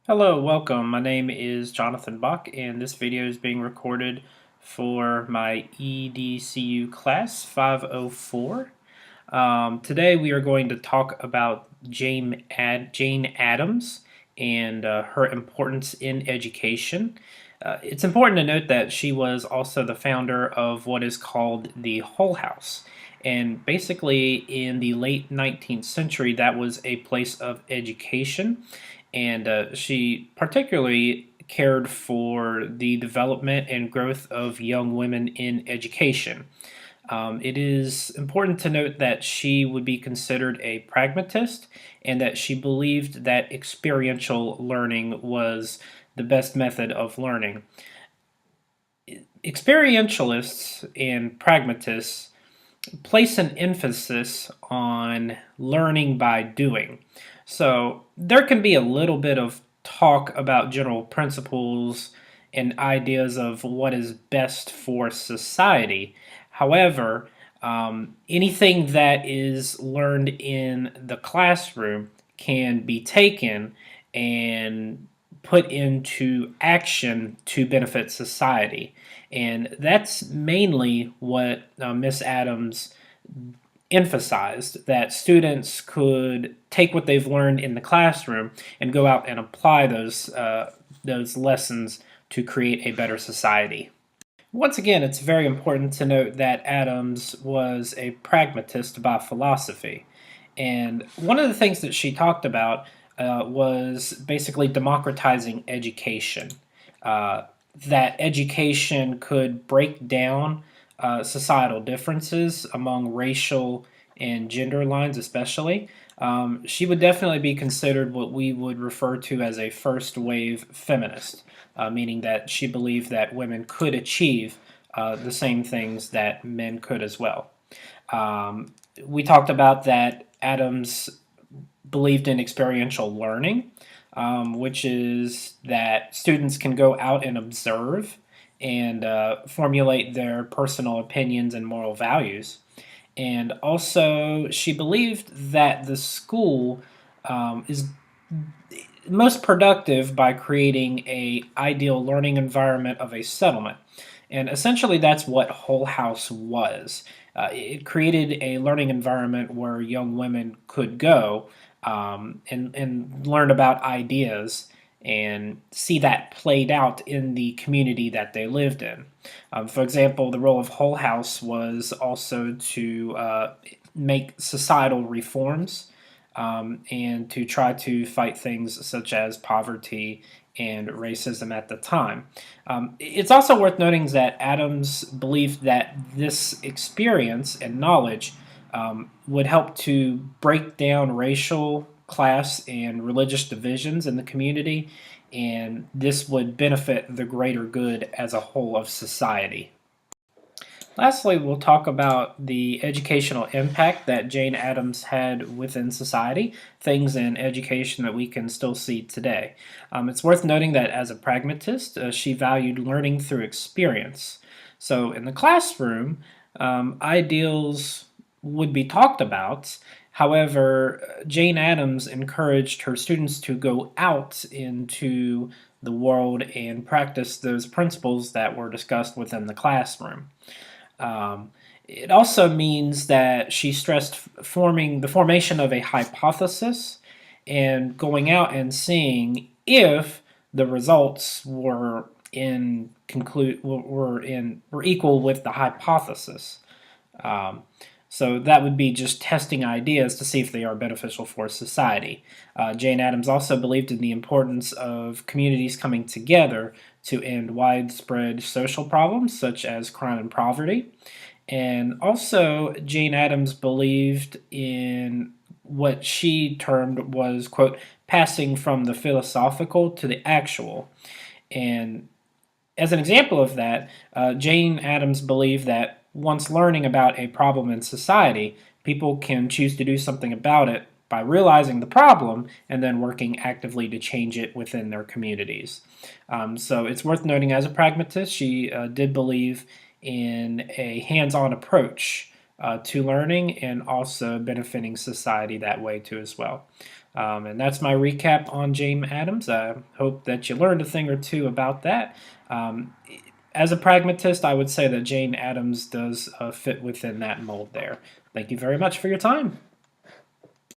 Hello, welcome. My name is Jonathan Bach, and this video is being recorded for my EDCU class 504. Today we are going to talk about Jane Addams and her importance in education. It's important to note that she was also the founder of what is called the Hull House. And basically, in the late 19th century, that was a place of education. And she particularly cared for the development and growth of young women in education. It is important to note that she would be considered a pragmatist and that she believed that experiential learning was the best method of learning. Experientialists and pragmatists place an emphasis on learning by doing. So there can be a little bit of talk about general principles and ideas of what is best for society. However, anything that is learned in the classroom can be taken and put into action to benefit society. And that's mainly what Miss Addams emphasized, that students could take what they've learned in the classroom and go out and apply those lessons to create a better society. Once again, it's very important to note that Addams was a pragmatist by philosophy. And one of the things that she talked about was basically democratizing education. That education could break down societal differences among racial and gender lines, especially. She would definitely be considered what we would refer to as a first wave feminist, meaning that she believed that women could achieve the same things that men could as well. We talked about that Adams believed in experiential learning, which is that students can go out and observe and formulate their personal opinions and moral values. And also, she believed that the school is most productive by creating a ideal learning environment of a settlement. And essentially, that's what Hull House was. It created a learning environment where young women could go and learn about ideas and see that played out in the community that they lived in. For example, the role of Hull House was also to make societal reforms and to try to fight things such as poverty and racism at the time. It's also worth noting that Adams believed that this experience and knowledge would help to break down racial, class, and religious divisions in the community, and this would benefit the greater good as a whole of society. Lastly, we'll talk about the educational impact that Jane Addams had within society, things in education that we can still see today. It's worth noting that as a pragmatist, she valued learning through experience. So in the classroom, ideals would be talked about. However, Jane Addams encouraged her students to go out into the world and practice those principles that were discussed within the classroom. It also means that she stressed forming the formation of a hypothesis and going out and seeing if the results were equal with the hypothesis. So that would be just testing ideas to see if they are beneficial for society. Jane Addams also believed in the importance of communities coming together to end widespread social problems such as crime and poverty. And also, Jane Addams believed in what she termed was, quote, passing from the philosophical to the actual. And as an example of that, Jane Addams believed that once learning about a problem in society, people can choose to do something about it by realizing the problem and then working actively to change it within their communities. So it's worth noting, as a pragmatist, she did believe in a hands-on approach to learning and also benefiting society that way too as well. And that's my recap on Jane Addams. I hope that you learned a thing or two about that. Um, as a pragmatist, I would say that Jane Addams does fit within that mold there. Thank you very much for your time.